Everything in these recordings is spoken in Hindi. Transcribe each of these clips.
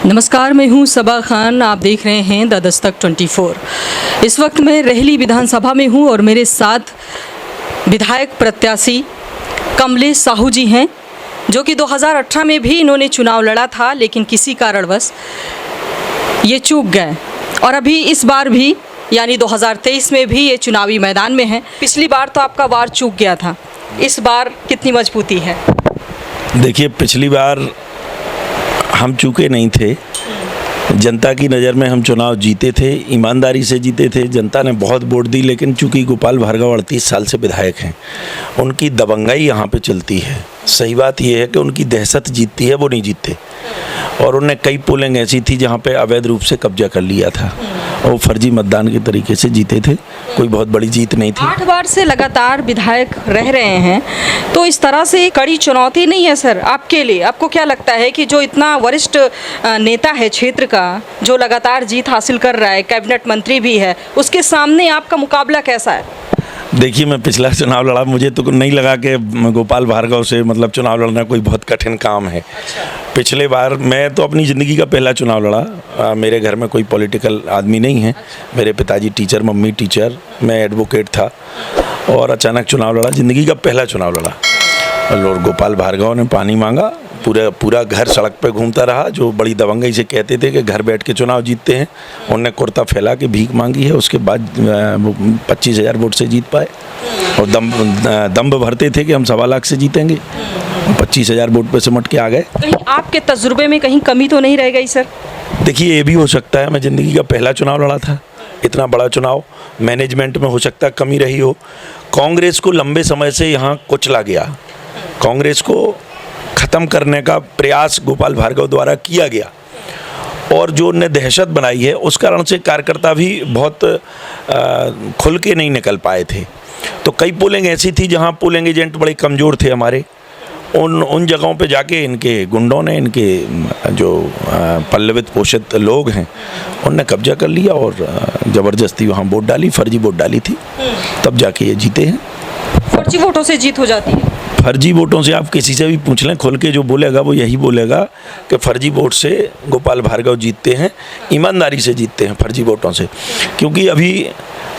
नमस्कार, मैं हूं सबा खान। आप देख रहे हैं द दस्तक 24। इस वक्त मैं रेहली विधानसभा में हूं और मेरे साथ विधायक प्रत्याशी कमलेश साहू जी हैं, जो कि 2018 में भी इन्होंने चुनाव लड़ा था, लेकिन किसी कारणवश ये चूक गए और अभी इस बार भी यानी 2023 में भी ये चुनावी मैदान में हैं। पिछली बार तो आपका वार चूक गया था, इस बार कितनी मजबूती है? देखिए, पिछली बार हम चूके नहीं थे। जनता की नज़र में हम चुनाव जीते थे, ईमानदारी से जीते थे। जनता ने बहुत वोट दी, लेकिन चूँकि गोपाल भार्गव 38 साल से विधायक हैं, उनकी दबंगाई यहाँ पे चलती है। सही बात यह है कि उनकी दहशत जीतती है, वो नहीं जीतते। और उन्हें कई पोलिंग ऐसी थी जहाँ पे अवैध रूप से कब्जा कर लिया था और वो फर्जी मतदान के तरीके से जीते थे। कोई बहुत बड़ी जीत नहीं थी। 8 बार से लगातार विधायक रह रहे हैं, तो इस तरह से कड़ी चुनौती नहीं है सर आपके लिए? आपको क्या लगता है कि जो इतना वरिष्ठ नेता है क्षेत्र का, जो लगातार जीत हासिल कर रहा है, कैबिनेट मंत्री भी है, उसके सामने आपका मुकाबला कैसा है? देखिए, मैं पिछला चुनाव लड़ा, मुझे तो नहीं लगा कि गोपाल भार्गव से चुनाव लड़ना कोई बहुत कठिन काम है। पिछले बार मैं तो अपनी ज़िंदगी का पहला चुनाव लड़ा। मेरे घर में कोई पॉलिटिकल आदमी नहीं है। मेरे पिताजी टीचर, मम्मी टीचर, मैं एडवोकेट था और अचानक चुनाव लड़ा। ज़िंदगी का पहला चुनाव लड़ा और गोपाल भार्गव ने पानी मांगा। पूरा घर सड़क पे घूमता रहा। जो बड़ी दबंगई से कहते थे कि घर बैठ के चुनाव जीतते हैं, उन्होंने कुर्ता फैला के भीख मांगी है। उसके बाद 25,000 वोट से जीत पाए और दम्भ भरते थे कि हम 1.25 लाख से जीतेंगे। 25,000 वोट पे सिमट के आ गए। कहीं आपके तजुर्बे में कहीं कमी तो नहीं रह गई सर? देखिए, ये भी हो सकता है। मैं ज़िंदगी का पहला चुनाव लड़ा था, इतना बड़ा चुनाव। मैनेजमेंट में हो सकता है कमी रही हो। कांग्रेस को लंबे समय से यहाँ कुचला गया। कांग्रेस को ख़त्म करने का प्रयास गोपाल भार्गव द्वारा किया गया और जो उन्हें दहशत बनाई है, उस कारण से कार्यकर्ता भी बहुत खुल के नहीं निकल पाए थे। तो कई पोलिंग ऐसी थी जहां पोलिंग एजेंट बड़े कमज़ोर थे हमारे। उन जगहों पे जाके इनके गुंडों ने, इनके जो पल्लवित पोषित लोग हैं, उनने कब्जा कर लिया और ज़बरदस्ती वहाँ वोट डाली, फर्जी वोट डाली थी, तब जाके ये जीते हैं। फर्जी वोटों से जीत हो जाती है? फर्जी वोटों से आप किसी से भी पूछ लें, खुल के जो बोलेगा वो यही बोलेगा कि फर्जी वोट से गोपाल भार्गव जीतते हैं, ईमानदारी से जीतते हैं फर्जी वोटों से। क्योंकि अभी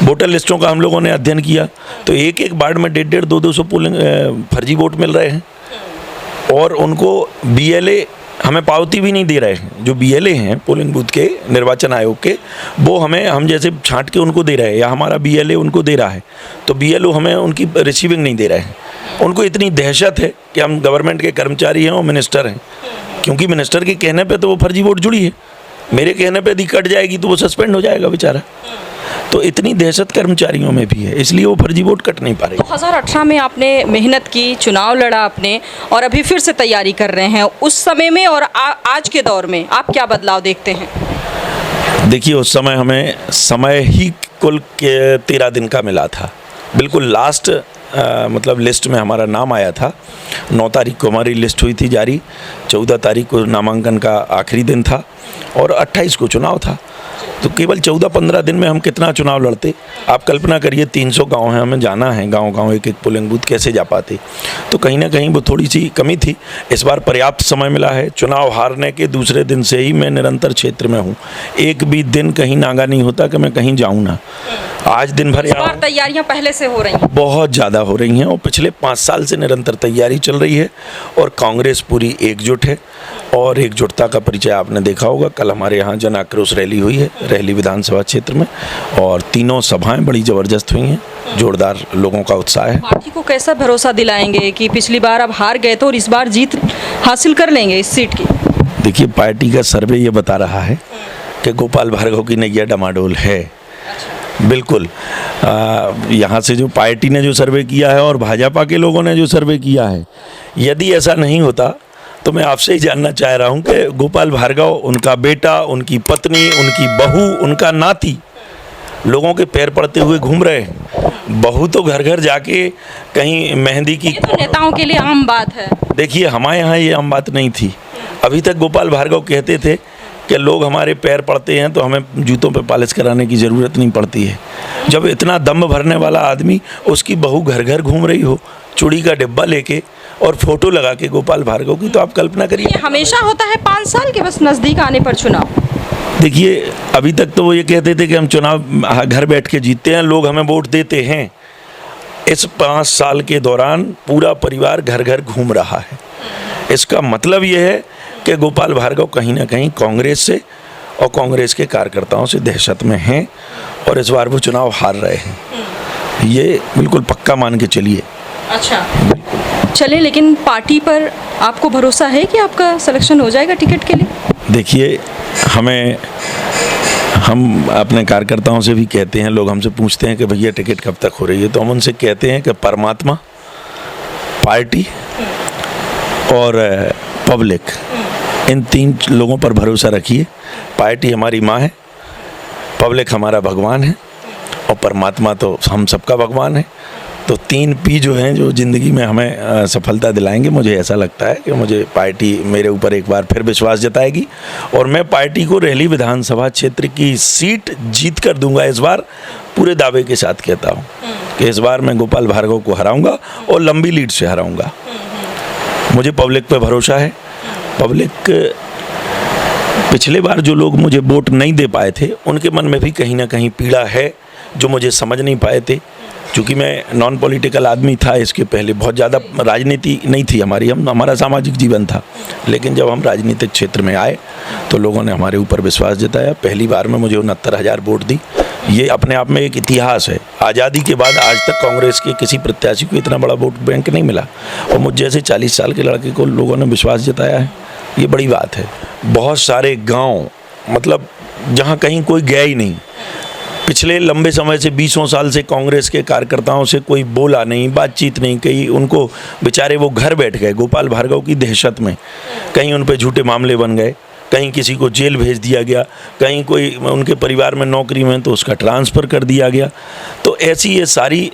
वोटर लिस्टों का हम लोगों ने अध्ययन किया तो एक वार्ड में 150, 200 पोलिंग फर्जी वोट मिल रहे हैं और उनको BLA हमें पावती भी नहीं दे रहे हैं। जो BLA हैं पोलिंग बूथ के, निर्वाचन आयोग के, वो हम जैसे छांट के उनको दे रहे हैं या हमारा BLA उनको दे रहा है, तो BLO हमें उनकी रिसीविंग नहीं दे रहे हैं। उनको इतनी दहशत है कि हम गवर्नमेंट के कर्मचारी हैं और मिनिस्टर हैं, क्योंकि मिनिस्टर के कहने पे तो वो फर्जी वोट जुड़ी है, मेरे कहने पे यदि कट जाएगी तो वो सस्पेंड हो जाएगा बेचारा। तो इतनी दहशत कर्मचारियों में भी है, इसलिए वो फर्जी वोट कट नहीं पा रही। 2018 में आपने मेहनत की, चुनाव लड़ा आपने और अभी फिर से तैयारी कर रहे हैं। उस समय में और आज के दौर में आप क्या बदलाव देखते हैं? देखिए, उस समय हमें समय ही कुल 13 दिन का मिला था। बिल्कुल लास्ट लिस्ट में हमारा नाम आया था। 9 तारीख को हमारी लिस्ट हुई थी जारी, 14 तारीख को नामांकन का आखिरी दिन था और 28 को चुनाव था। तो केवल 14-15 दिन में हम कितना चुनाव लड़ते। आप कल्पना करिए, 300 गांव हैं, हमें जाना है गांव-गांव, एक पोलिंग बूथ, कैसे जा पाते। तो कहीं ना कहीं वो थोड़ी सी कमी थी। इस बार पर्याप्त समय मिला है। चुनाव हारने के दूसरे दिन से ही मैं निरंतर क्षेत्र में हूँ। एक भी दिन कहीं नागा नहीं होता कि मैं कहीं जाऊँ ना। आज दिन भर यहाँ तैयारियां पहले से हो रही हैं, बहुत ज़्यादा हो रही हैं और पिछले 5 साल से निरंतर तैयारी चल रही है और कांग्रेस पूरी एकजुट है और एकजुटता का परिचय आपने देखा होगा। कल हमारे यहाँ जन आक्रोश रैली हुई है रेहली विधानसभा क्षेत्र में और तीनों सभाएं बड़ी ज़बरदस्त हुई हैं। जोरदार लोगों का उत्साह है। पार्टी को कैसा भरोसा दिलाएंगे कि पिछली बार अब हार गए तो और इस बार जीत हासिल कर लेंगे इस सीट की? देखिए, पार्टी का सर्वे ये बता रहा है कि गोपाल भार्गव की नैया डमाडोल है। बिल्कुल, यहाँ से जो पार्टी ने जो सर्वे किया है और भाजपा के लोगों ने जो सर्वे किया है, यदि ऐसा नहीं होता तो मैं आपसे ही जानना चाह रहा हूँ कि गोपाल भार्गव, उनका बेटा, उनकी पत्नी, उनकी बहू, उनका नाती लोगों के पैर पड़ते हुए घूम रहे हैं। बहू तो घर घर जाके कहीं मेहंदी की, ये तो नेताओं के लिए आम बात है। देखिए, हमारे यहाँ ये आम बात नहीं थी। अभी तक गोपाल भार्गव कहते थे कि लोग हमारे पैर पड़ते हैं तो हमें जूतों पे पॉलिश कराने की ज़रूरत नहीं पड़ती है। जब इतना दम भरने वाला आदमी, उसकी बहू घर घर घूम रही हो, चूड़ी का डिब्बा लेके और फोटो लगा के गोपाल भार्गव की, तो आप कल्पना ये करिए। हमेशा होता है 5 साल के बस नज़दीक आने पर चुनाव? देखिए, अभी तक तो वो ये कहते थे कि हम चुनाव घर बैठ के जीतते हैं, लोग हमें वोट देते हैं। इस 5 साल के दौरान पूरा परिवार घर घर घूम रहा है। इसका मतलब ये है कि गोपाल भार्गव कहीं ना कहीं कांग्रेस से और कांग्रेस के कार्यकर्ताओं से दहशत में हैं और इस बार वो चुनाव हार रहे हैं। ये बिल्कुल पक्का मान के चलिए। अच्छा, चले, लेकिन पार्टी पर आपको भरोसा है कि आपका सिलेक्शन हो जाएगा टिकट के लिए? देखिए, हम अपने कार्यकर्ताओं से भी कहते हैं, लोग हमसे पूछते हैं कि भैया टिकट कब तक हो रही है, तो हम उनसे कहते हैं कि परमात्मा, पार्टी और पब्लिक, इन 3 लोगों पर भरोसा रखिए। पार्टी हमारी माँ है, पब्लिक हमारा भगवान है और परमात्मा तो हम सबका भगवान है। तो 3 P जो हैं, जो ज़िंदगी में हमें सफलता दिलाएंगे। मुझे ऐसा लगता है कि मुझे पार्टी मेरे ऊपर एक बार फिर विश्वास जताएगी और मैं पार्टी को रेहली विधानसभा क्षेत्र की सीट जीत कर दूंगा। इस बार पूरे दावे के साथ कहता हूँ कि इस बार मैं गोपाल भार्गव को हराऊंगा और लंबी लीड से हराऊंगा। मुझे पब्लिक पे भरोसा है। पब्लिक, पिछले बार जो लोग मुझे वोट नहीं दे पाए थे, उनके मन में भी कहीं ना कहीं पीड़ा है, जो मुझे समझ नहीं पाए थे। क्योंकि मैं नॉन पॉलिटिकल आदमी था, इसके पहले बहुत ज़्यादा राजनीति नहीं थी हमारा सामाजिक जीवन था। लेकिन जब हम राजनीतिक क्षेत्र में आए तो लोगों ने हमारे ऊपर विश्वास जताया। पहली बार में मुझे 69,000 वोट दी। ये अपने आप में एक इतिहास है। आज़ादी के बाद आज तक कांग्रेस के किसी प्रत्याशी को इतना बड़ा वोट बैंक नहीं मिला और मुझ जैसे 40 साल के लड़के को लोगों ने विश्वास जताया है। ये बड़ी बात है। बहुत सारे गाँव, मतलब जहाँ कहीं कोई गया ही नहीं, पिछले लंबे समय से 20 साल से कांग्रेस के कार्यकर्ताओं से कोई बोला नहीं, बातचीत नहीं की। उनको बेचारे वो घर बैठ गए गोपाल भार्गव की दहशत में। कहीं उन पे झूठे मामले बन गए, कहीं किसी को जेल भेज दिया गया, कहीं कोई उनके परिवार में नौकरी में तो उसका ट्रांसफ़र कर दिया गया। तो ऐसी ये सारी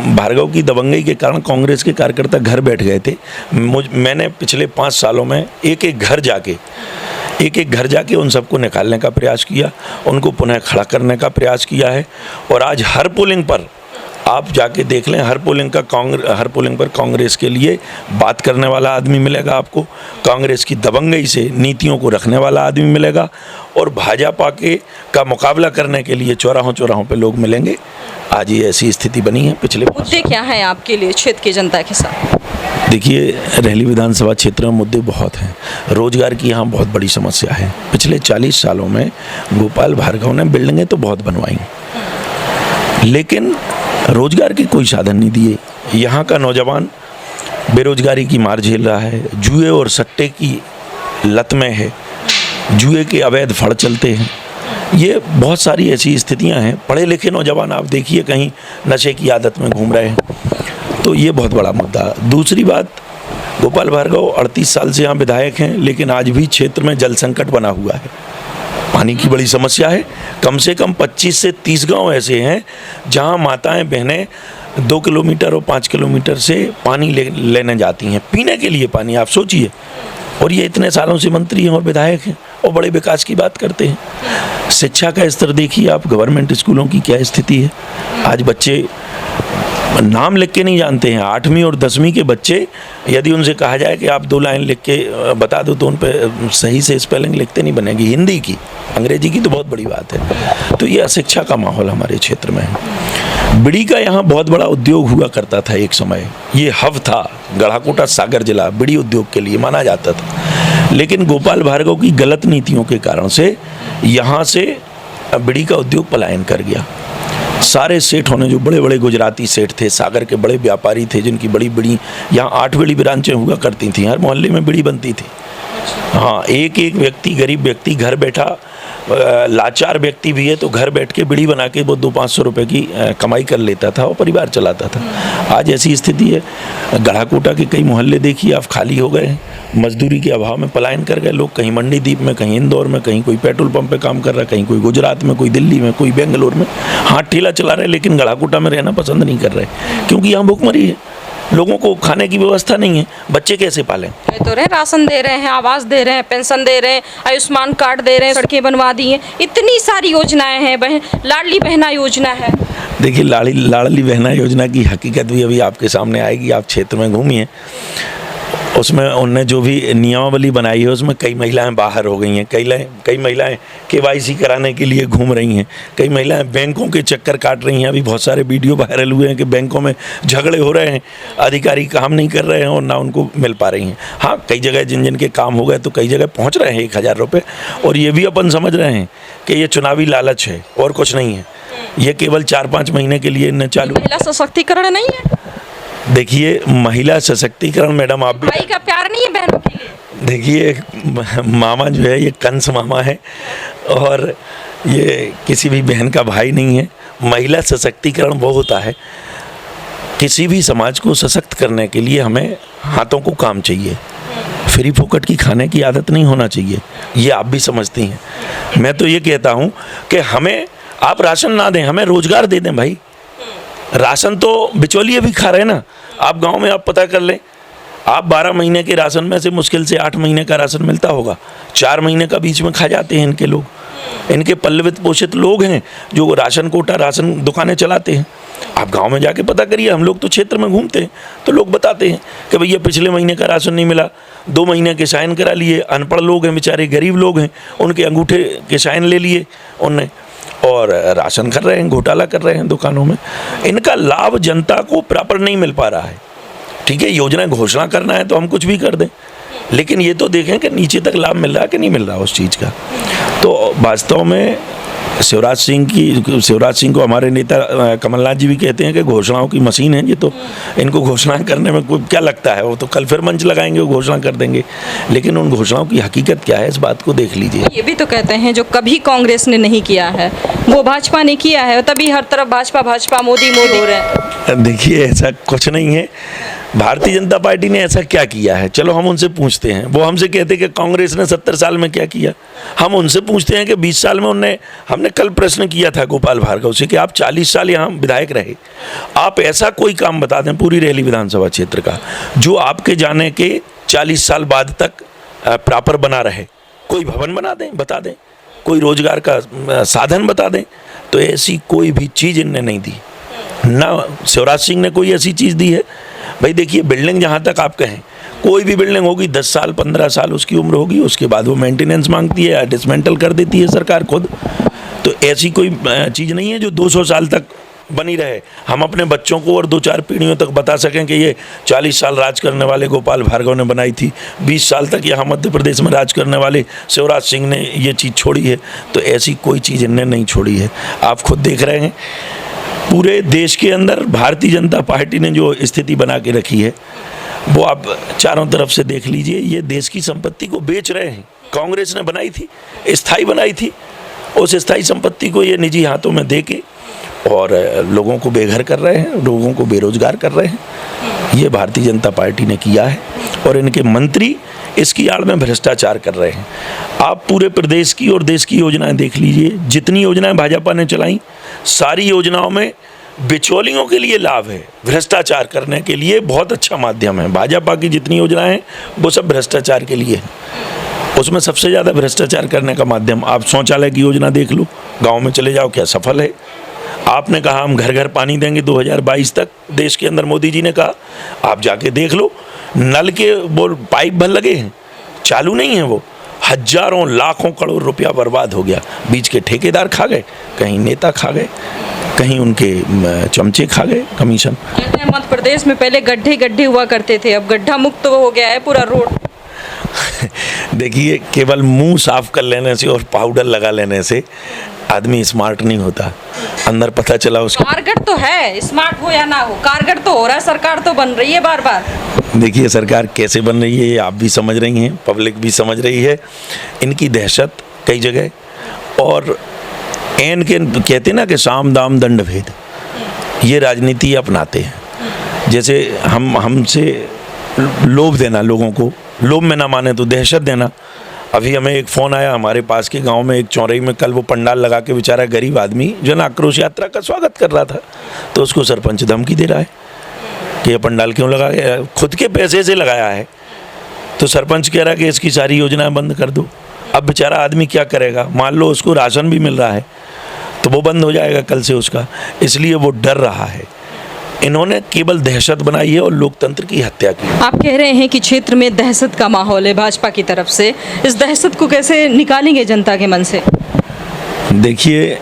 भार्गव की दबंगई के कारण कांग्रेस के कार्यकर्ता घर बैठ गए थे। मैंने पिछले 5 सालों में एक एक घर जाके उन सबको निकालने का प्रयास किया, उनको पुनः खड़ा करने का प्रयास किया है। और आज हर पोलिंग पर आप जाके देख लें, हर पोलिंग पर कांग्रेस के लिए बात करने वाला आदमी मिलेगा आपको, कांग्रेस की दबंगई से नीतियों को रखने वाला आदमी मिलेगा और भाजपा का मुकाबला करने के लिए चौराहों पे लोग मिलेंगे। आज ये ऐसी स्थिति बनी है। पिछले मुद्दे क्या हैं आपके लिए क्षेत्र की जनता के साथ? देखिए, रेहली विधानसभा क्षेत्र में मुद्दे बहुत हैं। रोजगार की यहाँ बहुत बड़ी समस्या है। पिछले 40 सालों में गोपाल भार्गव ने बिल्डिंगें तो बहुत बनवाई, लेकिन रोजगार के कोई साधन नहीं दिए। यहाँ का नौजवान बेरोजगारी की मार झेल रहा है, जुए और सट्टे की लत में है, जुए के अवैध फड़ चलते हैं। ये बहुत सारी ऐसी स्थितियाँ हैं। पढ़े लिखे नौजवान आप देखिए कहीं नशे की आदत में घूम रहे हैं। तो ये बहुत बड़ा मुद्दा। दूसरी बात, गोपाल भार्गव 38 साल से यहाँ विधायक हैं, लेकिन आज भी क्षेत्र में जल संकट बना हुआ है। पानी की बड़ी समस्या है। कम से कम 25 से 30 गांव ऐसे हैं जहां माताएं बहनें 2 किलोमीटर और 5 किलोमीटर से पानी लेने जाती हैं, पीने के लिए पानी। आप सोचिए। और ये इतने सालों से मंत्री हैं और विधायक हैं और बड़े विकास की बात करते हैं। शिक्षा का स्तर देखिए आप, गवर्नमेंट स्कूलों की क्या स्थिति है। आज बच्चे नाम लिख के नहीं जानते हैं। 8वीं और 10वीं के बच्चे, यदि उनसे कहा जाए कि आप 2 लाइन लिख के बता दो तो उन पर सही से स्पेलिंग लिखते नहीं बनेगी। हिंदी की, अंग्रेजी की तो बहुत बड़ी बात है। तो ये अशिक्षा का माहौल हमारे क्षेत्र में है। बीड़ी का यहाँ बहुत बड़ा उद्योग हुआ करता था एक समय। ये हब था, गढ़ाकोटा सागर जिला बीड़ी उद्योग के लिए माना जाता था। लेकिन गोपाल भार्गव की गलत नीतियों के कारण से यहाँ से बीड़ी का उद्योग पलायन कर गया। सारे सेठों ने, जो बड़े बड़े गुजराती सेठ थे, सागर के बड़े व्यापारी थे, जिनकी बड़ी बड़ी यहाँ 8 बड़ी ब्रांचें हुआ करती थी, हर मोहल्ले में बीड़ी बनती थी। हाँ, एक व्यक्ति, गरीब व्यक्ति घर बैठा, लाचार व्यक्ति भी है तो घर बैठ के बीड़ी बना के वो 200-500 रुपए की कमाई कर लेता था और परिवार चलाता था। आज ऐसी स्थिति है। गढ़ाकोटा के कई मोहल्ले देखिए आप खाली हो गए हैं। मजदूरी के अभाव में पलायन कर गए लोग, कहीं मंडीदीप में, कहीं इंदौर में, कहीं कोई पेट्रोल पंप पे काम कर रहा है, कहीं कोई गुजरात में, कोई दिल्ली में, कोई बेंगलोर में। हाँ, ठेला चला रहे, लेकिन गढ़ाकोटा में रहना पसंद नहीं कर रहे क्योंकि यहाँ भूखमरी है। लोगों को खाने की व्यवस्था नहीं है, बच्चे कैसे पालें? तो रहे, राशन दे रहे हैं, आवास दे रहे हैं, पेंशन दे रहे हैं, आयुष्मान कार्ड दे रहे हैं, सड़कें बनवा दी हैं, इतनी सारी योजनाएं हैं, लाडली बहना योजना है। देखिए, लाडली बहना योजना की हकीकत भी अभी आपके सामने आएगी। आप क्षेत्र में घूमिए, उसमें उनने जो भी नियमावली बनाई है उसमें कई महिलाएं बाहर हो गई हैं, कई महिलाएं KYC कराने के लिए घूम रही हैं, कई महिलाएं बैंकों के चक्कर काट रही हैं। अभी बहुत सारे वीडियो वायरल हुए हैं कि बैंकों में झगड़े हो रहे हैं, अधिकारी काम नहीं कर रहे हैं और ना उनको मिल पा रही हैं। हाँ, कई जगह जिन के काम हो गए तो कई जगह पहुँच रहे हैं 1000 रुपये, और ये भी अपन समझ रहे हैं कि ये चुनावी लालच है और कुछ नहीं है। ये केवल 4-5 महीने के लिए न चालू। महिला सशक्तिकरण नहीं है? देखिए, महिला सशक्तिकरण, मैडम आप भी, भाई का प्यार नहीं है बहनों के लिए? देखिए, मामा जो है ये कंस मामा है और ये किसी भी बहन का भाई नहीं है। महिला सशक्तिकरण वो होता है, किसी भी समाज को सशक्त करने के लिए हमें हाथों को काम चाहिए, फ्री फोकट की खाने की आदत नहीं होना चाहिए। ये आप भी समझती हैं। मैं तो ये कहता हूँ कि हमें आप राशन ना दें, हमें रोजगार दे दें भाई। राशन तो बिचौलिए भी खा रहे हैं ना। आप गांव में आप पता कर लें, आप 12 महीने के राशन में से मुश्किल से 8 महीने का राशन मिलता होगा, 4 महीने का बीच में खा जाते हैं इनके लोग। इनके पल्लवित पोषित लोग हैं जो राशन कोटा राशन दुकानें चलाते हैं। आप गांव में जाके पता करिए, हम लोग तो क्षेत्र में घूमते हैं तो लोग बताते हैं कि भैया पिछले महीने का राशन नहीं मिला, 2 महीने के साइन करा लिए। अनपढ़ लोग हैं बेचारे, गरीब लोग हैं, उनके अंगूठे के साइन ले लिए उनने और राशन कर रहे हैं, घोटाला कर रहे हैं दुकानों में। इनका लाभ जनता को प्रॉपर नहीं मिल पा रहा है। ठीक है, योजना घोषणा करना है तो हम कुछ भी कर दें, लेकिन ये तो देखें कि नीचे तक लाभ मिल रहा है कि नहीं मिल रहा उस चीज़ का। तो वास्तव में शिवराज सिंह को हमारे नेता कमलनाथ जी भी कहते हैं कि घोषणाओं की मशीन है ये, तो इनको घोषणा करने में कोई क्या लगता है, वो तो कल फिर मंच लगाएंगे, वो घोषणा कर देंगे। लेकिन उन घोषणाओं की हकीकत क्या है, इस बात को देख लीजिए। ये भी तो कहते हैं जो कभी कांग्रेस ने नहीं किया है वो भाजपा ने किया है, तभी हर तरफ भाजपा मोदी हो रहे हैं। देखिए, ऐसा कुछ नहीं है। भारतीय जनता पार्टी ने ऐसा क्या किया है, चलो हम उनसे पूछते हैं। वो हमसे कहते हैं कि कांग्रेस ने 70 साल में क्या किया। हम उनसे पूछते हैं कि 20 साल में हमने कल प्रश्न किया था गोपाल भार्गव से कि आप 40 साल यहाँ विधायक रहे, आप ऐसा कोई काम बता दें पूरी रेली विधानसभा क्षेत्र का जो आपके जाने के 40 साल बाद तक प्रॉपर बना रहे। कोई भवन बना दें, बता दें, कोई रोजगार का साधन बता दें। तो ऐसी कोई भी चीज़ इनने नहीं दी ना। शिवराज सिंह ने कोई ऐसी चीज़ दी है? भाई देखिए, बिल्डिंग जहाँ तक आप कहें, कोई भी बिल्डिंग होगी 10 साल 15 साल उसकी उम्र होगी, उसके बाद वो मेंटेनेंस मांगती है या डिसमेंटल कर देती है सरकार खुद। तो ऐसी कोई चीज़ नहीं है जो 200 साल तक बनी रहे। हम अपने बच्चों को और 2-4 पीढ़ियों तक बता सकें कि ये 40 साल राज करने वाले गोपाल भार्गव ने बनाई थी, 20 साल तक यहाँ मध्य प्रदेश में राज करने वाले शिवराज सिंह ने ये चीज़ छोड़ी है। तो ऐसी कोई चीज़ इनने नहीं छोड़ी है। आप खुद देख रहे हैं पूरे देश के अंदर भारतीय जनता पार्टी ने जो स्थिति बना के रखी है वो आप चारों तरफ से देख लीजिए। ये देश की संपत्ति को बेच रहे हैं। कांग्रेस ने बनाई थी, स्थायी बनाई थी, उस स्थायी संपत्ति को ये निजी हाथों में दे के और लोगों को बेघर कर रहे हैं, लोगों को बेरोजगार कर रहे हैं। ये भारतीय जनता पार्टी ने किया है और इनके मंत्री इसकी आड़ में भ्रष्टाचार कर रहे हैं। आप पूरे प्रदेश की और देश की योजनाएं देख लीजिए। जितनी योजनाएं भाजपा ने चलाई, सारी योजनाओं में बिचौलियों के लिए लाभ है, भ्रष्टाचार करने के लिए बहुत अच्छा माध्यम है। भाजपा की जितनी योजनाएं हैं वो सब भ्रष्टाचार के लिए है। उसमें सबसे ज़्यादा भ्रष्टाचार करने का माध्यम, आप शौचालय की योजना देख लो, गाँव में चले जाओ, क्या सफल है। आपने कहा हम घर घर पानी देंगे 2022 तक, देश के अंदर मोदी जी ने कहा, आप जाके देख लो, नल के वो पाइप भर लगे हैं, चालू नहीं है वो। हजारों लाखों करोड़ रुपया बर्बाद हो गया। बीच के ठेकेदार खा गए, कहीं नेता खा गए, कहीं उनके चमचे खा गए कमीशन। कहते हैं मध्य प्रदेश में पहले गड्ढे हुआ करते थे, अब गड्ढा मुक्त हो गया है पूरा रोड। देखिए, केवल मुंह साफ कर लेने से और पाउडर लगा लेने से आदमी स्मार्ट नहीं होता। अंदर पता चला उसका कारगर तो है, स्मार्ट हो या ना हो, कारगर तो हो रहा है। सरकार तो बन रही है बार बार। देखिए, सरकार कैसे बन रही है ये आप भी समझ रही हैं, पब्लिक भी समझ रही है। इनकी दहशत कई जगह, और एन के कहते ना कि साम दाम दंड भेद, ये राजनीति अपनाते हैं। जैसे हमसे लोभ देना, लोगों को लोभ में ना माने तो दहशत देना। अभी हमें एक फ़ोन आया हमारे पास के गांव में, एक चौरई में कल वो पंडाल लगा के बेचारा गरीब आदमी जन आक्रोश यात्रा का स्वागत कर रहा था, तो उसको सरपंच धमकी दे रहा है कि ये पंडाल क्यों लगाया, खुद के पैसे से लगाया है। तो सरपंच कह रहा है कि इसकी सारी योजनाएं बंद कर दो। अब बेचारा आदमी क्या करेगा। मान लो उसको राशन भी मिल रहा है तो वो बंद हो जाएगा कल से उसका, इसलिए वो डर रहा है। इन्होंने केवल दहशत बनाई है और लोकतंत्र की हत्या की। आप कह रहे हैं कि क्षेत्र में दहशत का माहौल है भाजपा की तरफ से, इस दहशत को कैसे निकालेंगे जनता के मन से? देखिए,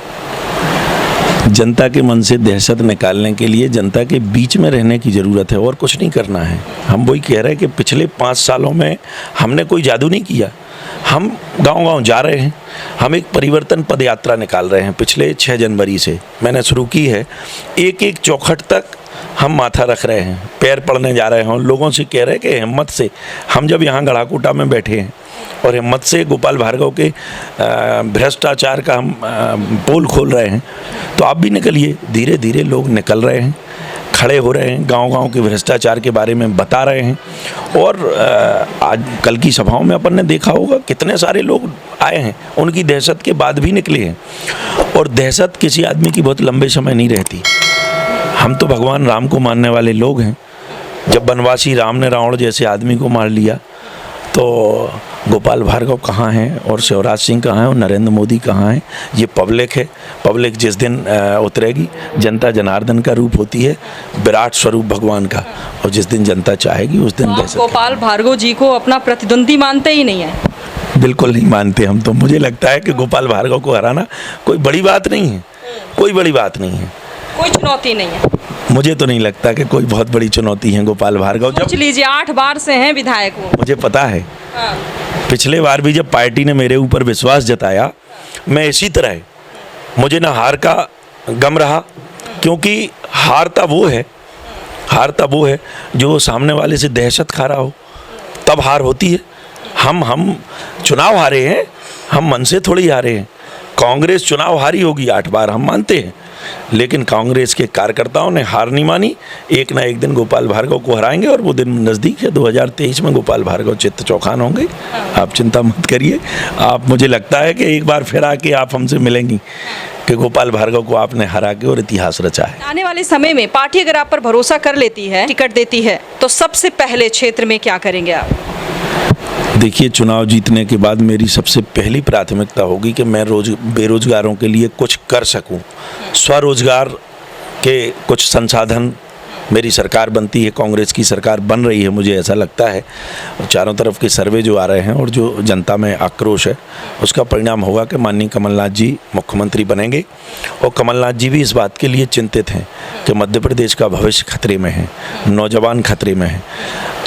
जनता के मन से दहशत निकालने के लिए जनता के बीच में रहने की ज़रूरत है और कुछ नहीं करना है। हम वही कह रहे हैं कि पिछले 5 सालों में हमने कोई जादू नहीं किया। हम गांव-गांव जा रहे हैं, हम एक परिवर्तन पदयात्रा निकाल रहे हैं। पिछले 6 जनवरी से मैंने शुरू की है। एक चौखट तक हम माथा रख रहे हैं, पैर पड़ने जा रहे हैं, लोगों से कह रहे हैं कि हिम्मत से, हम जब यहाँ गढ़ाकोटा में बैठे हैं और हिम्मत से गोपाल भार्गव के भ्रष्टाचार का हम पोल खोल रहे हैं, तो आप भी निकलिए। धीरे धीरे लोग निकल रहे हैं, खड़े हो रहे हैं, गांव-गांव के भ्रष्टाचार के बारे में बता रहे हैं। और आज कल की सभाओं में अपन ने देखा होगा कितने सारे लोग आए हैं, उनकी दहशत के बाद भी निकले हैं। और दहशत किसी आदमी की बहुत लंबे समय नहीं रहती। हम तो भगवान राम को मानने वाले लोग हैं। जब बनवासी राम ने रावण जैसे आदमी को मार लिया, तो गोपाल भार्गव कहाँ हैं और शिवराज सिंह कहाँ हैं और नरेंद्र मोदी कहाँ हैं? ये पब्लिक है। पब्लिक जिस दिन उतरेगी, जनता जनार्दन का रूप होती है, विराट स्वरूप भगवान का, और जिस दिन जनता चाहेगी उस दिन दहशत। गोपाल भार्गव जी को अपना प्रतिद्वंदी मानते ही नहीं है? बिल्कुल नहीं मानते हम तो। मुझे लगता है कि गोपाल भार्गव को हराना कोई बड़ी बात नहीं है, कोई बड़ी बात नहीं है, कोई चुनौती नहीं है। मुझे तो नहीं लगता कि कोई बहुत बड़ी चुनौती है गोपाल भार्गव। सोच लीजिए 8 बार से हैं विधायक वो। मुझे पता है। हाँ। पिछले बार भी जब पार्टी ने मेरे ऊपर विश्वास जताया, मैं इसी तरह, मुझे ना हार का गम रहा, क्योंकि हारता वो है जो सामने वाले से दहशत खा रहा हो, तब हार होती है। हम चुनाव हारे हैं, हम मन से थोड़ी हारे हैं। कांग्रेस चुनाव हारी होगी 8 बार, हम मानते हैं, लेकिन कांग्रेस के कार्यकर्ताओं ने हार नहीं मानी। एक ना एक दिन गोपाल भार्गव को हराएंगे और वो दिन नज़दीक है। 2023 में गोपाल भार्गव चित्त चौखान होंगे। आप चिंता मत करिए। आप, मुझे लगता है कि एक बार फिर आके आप हमसे मिलेंगी कि गोपाल भार्गव को आपने हरा के और इतिहास रचा है। आने वाले समय में पार्टी अगर आप पर भरोसा कर लेती है, टिकट देती है, तो सबसे पहले क्षेत्र में क्या करेंगे आप? देखिए, चुनाव जीतने के बाद मेरी सबसे पहली प्राथमिकता होगी कि मैं बेरोजगारों के लिए कुछ कर सकूं। स्वरोजगार के कुछ संसाधन, मेरी सरकार बनती है, कांग्रेस की सरकार बन रही है, मुझे ऐसा लगता है। चारों तरफ के सर्वे जो आ रहे हैं और जो जनता में आक्रोश है, उसका परिणाम होगा कि माननीय कमलनाथ जी मुख्यमंत्री बनेंगे। और कमलनाथ जी भी इस बात के लिए चिंतित हैं कि मध्य प्रदेश का भविष्य खतरे में है, नौजवान खतरे में है।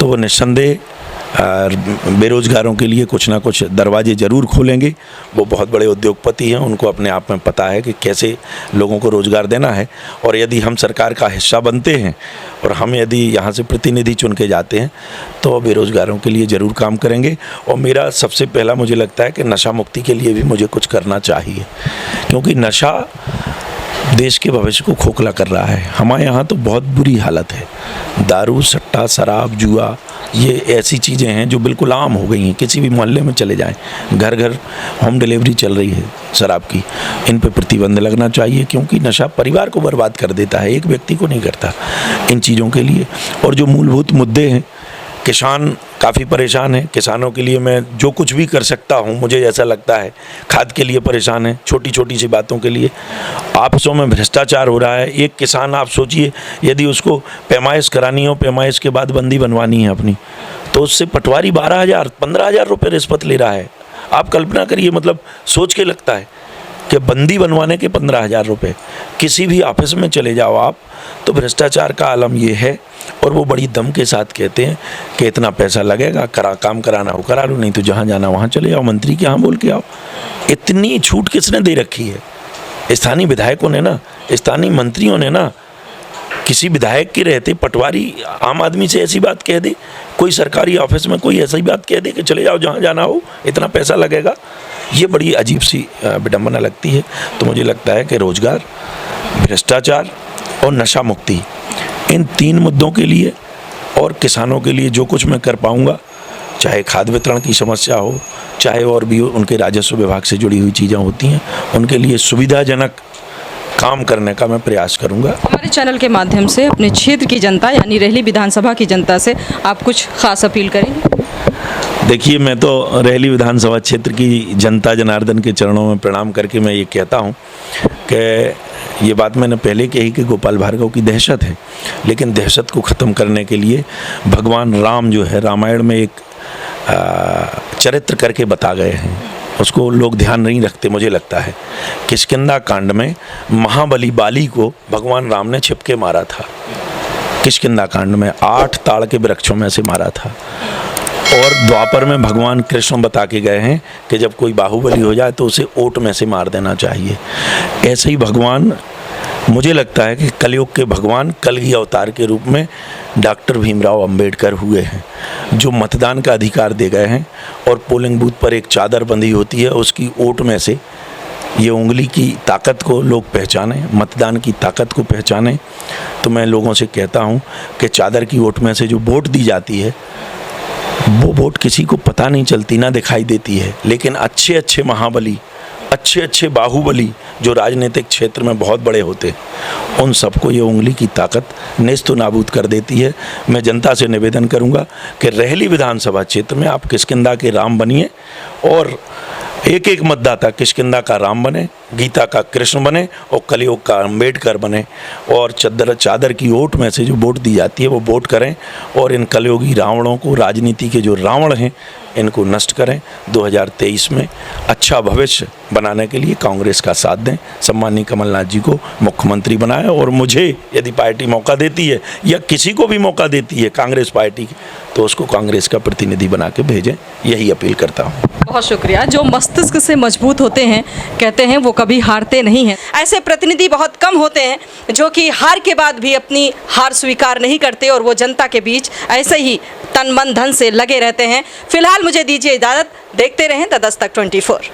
तो वो निस्संदेह बेरोजगारों के लिए कुछ ना कुछ दरवाजे ज़रूर खोलेंगे। वो बहुत बड़े उद्योगपति हैं, उनको अपने आप में पता है कि कैसे लोगों को रोज़गार देना है। और यदि हम सरकार का हिस्सा बनते हैं और हम यदि यहाँ से प्रतिनिधि चुन के जाते हैं, तो बेरोजगारों के लिए ज़रूर काम करेंगे। और मेरा सबसे पहला, मुझे लगता है कि नशा मुक्ति के लिए भी मुझे कुछ करना चाहिए, क्योंकि नशा देश के भविष्य को खोखला कर रहा है। हमारे यहाँ तो बहुत बुरी हालत है। दारू, सट्टा, शराब, जुआ, ये ऐसी चीज़ें हैं जो बिल्कुल आम हो गई हैं। किसी भी मोहल्ले में चले जाएं, घर घर होम डिलीवरी चल रही है शराब की। इन पे प्रतिबंध लगना चाहिए, क्योंकि नशा परिवार को बर्बाद कर देता है, एक व्यक्ति को नहीं करता। इन चीज़ों के लिए, और जो मूलभूत मुद्दे हैं, किसान काफ़ी परेशान है। किसानों के लिए मैं जो कुछ भी कर सकता हूँ, मुझे ऐसा लगता है। खाद के लिए परेशान है, छोटी छोटी सी बातों के लिए। आपसों में भ्रष्टाचार हो रहा है। एक किसान, आप सोचिए, यदि उसको पैमाइश करानी हो, पैमाइश के बाद बंदी बनवानी है अपनी, तो उससे पटवारी 12,000 15,000 रुपये रिश्वत ले रहा है। आप कल्पना करिए, मतलब सोच के लगता है कि बंदी बनवाने के 15,000 रुपये। किसी भी ऑफिस में चले जाओ आप, तो भ्रष्टाचार का आलम ये है। और वो बड़ी दम के साथ कहते हैं कि इतना पैसा लगेगा, काम कराना हो करा लो, नहीं तो जहाँ जाना वहाँ चले जाओ, मंत्री के यहाँ बोल के आओ। इतनी छूट किसने दे रखी है? स्थानीय विधायकों ने ना, स्थानीय मंत्रियों ने ना। किसी विधायक के रहते पटवारी आम आदमी से ऐसी बात कह दे, कोई सरकारी ऑफिस में कोई ऐसी बात कह दे कि चले जाओ जहाँ जाना हो, इतना पैसा लगेगा। ये बड़ी अजीब सी विडंबना लगती है। तो मुझे लगता है कि रोजगार, भ्रष्टाचार और नशा मुक्ति, इन 3 मुद्दों के लिए और किसानों के लिए जो कुछ मैं कर पाऊँगा, चाहे खाद वितरण की समस्या हो, चाहे और भी उनके राजस्व विभाग से जुड़ी हुई चीज़ें होती हैं, उनके लिए सुविधाजनक काम करने का मैं प्रयास करूंगा। हमारे चैनल के माध्यम से अपने क्षेत्र की जनता, यानी रेहली विधानसभा की जनता से आप कुछ खास अपील करेंगे? देखिए, मैं तो रेहली विधानसभा क्षेत्र की जनता जनार्दन के चरणों में प्रणाम करके मैं ये कहता हूँ कि ये बात मैंने पहले कही कि गोपाल भार्गव की दहशत है, लेकिन दहशत को ख़त्म करने के लिए भगवान राम जो है रामायण में एक चरित्र करके बता गए हैं, उसको लोग ध्यान नहीं रखते मुझे लगता है। किष्किंधा कांड में महाबली बाली को भगवान राम ने छिपके मारा था। किष्किंधा कांड में 8 ताड़ के वृक्षों में से मारा था। और द्वापर में भगवान कृष्ण बता के गए हैं कि जब कोई बाहुबली हो जाए तो उसे ओट में से मार देना चाहिए। ऐसे ही भगवान, मुझे लगता है कि कलयुग के भगवान कलगी अवतार के रूप में डॉक्टर भीमराव अंबेडकर हुए हैं, जो मतदान का अधिकार दे गए हैं। और पोलिंग बूथ पर एक चादर बंधी होती है, उसकी ओट में से ये उंगली की ताकत को लोग पहचानें, मतदान की ताकत को पहचानें। तो मैं लोगों से कहता हूँ कि चादर की ओट में से जो वोट दी जाती है वो वोट किसी को पता नहीं चलती, ना दिखाई देती है, लेकिन अच्छे अच्छे महाबली, अच्छे अच्छे बाहुबली जो राजनीतिक क्षेत्र में बहुत बड़े होते हैं, उन सबको ये उंगली की ताकत नेस्त नाबूद कर देती है। मैं जनता से निवेदन करूंगा कि रेहली विधानसभा क्षेत्र में आप किष्किंधा के राम बनिए और एक एक मतदाता किष्किंधा का राम बने, गीता का कृष्ण बने और कलयुग का अंबेडकर बने। और चादर की ओट में से जो वोट दी जाती है वो वोट करें और इन कलयुगी रावणों को, राजनीति के जो रावण हैं, इनको नष्ट करें। 2023 में अच्छा भविष्य बनाने के लिए कांग्रेस का साथ दें, सम्माननीय कमलनाथ जी को मुख्यमंत्री बनाएं। और मुझे यदि पार्टी मौका देती है या किसी को भी मौका देती है कांग्रेस पार्टी की, तो उसको कांग्रेस का प्रतिनिधि बना के भेजें, यही अपील करता हूँ। बहुत शुक्रिया। जो मस्तिष्क से मजबूत होते हैं, कहते हैं वो कभी हारते नहीं हैं। ऐसे प्रतिनिधि बहुत कम होते हैं जो कि हार के बाद भी अपनी हार स्वीकार नहीं करते और वो जनता के बीच ऐसे ही तन मन धन से लगे रहते हैं। फिलहाल मुझे दीजिए इजाज़त, देखते रहें द दस्तक 24।